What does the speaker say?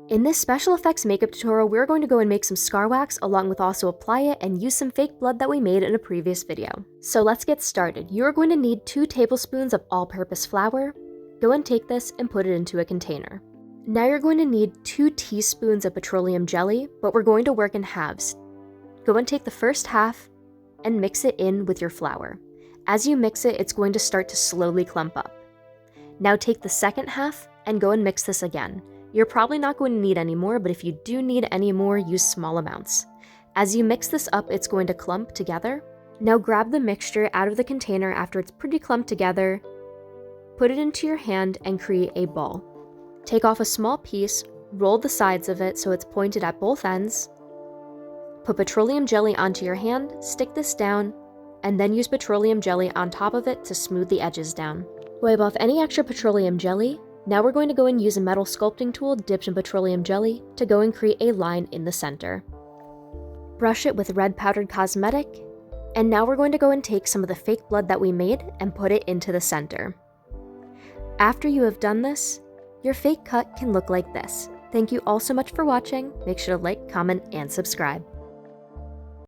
In this special effects makeup tutorial, we're going to go and make some scar wax along with also apply it and use some fake blood that we made in a previous video. So let's get started. You're going to need 2 tablespoons of all-purpose flour. Go and take this and put it into a container. Now you're going to need 2 teaspoons of petroleum jelly, but we're going to work in halves. Go and take the first half and mix it in with your flour. As you mix it, it's going to start to slowly clump up. Now take the second half and go and mix this again. You're probably not going to need any more, but if you do need any more, use small amounts. As you mix this up, it's going to clump together. Now grab the mixture out of the container after it's pretty clumped together, put it into your hand and create a ball. Take off a small piece, roll the sides of it so it's pointed at both ends, put petroleum jelly onto your hand, stick this down, and then use petroleum jelly on top of it to smooth the edges down. Wipe off any extra petroleum jelly. Now we're going to go and use a metal sculpting tool dipped in petroleum jelly to go and create a line in the center. Brush it with red powdered cosmetic, and now we're going to go and take some of the fake blood that we made and put it into the center. After you have done this, your fake cut can look like this. Thank you all so much for watching. Make sure to like, comment, and subscribe.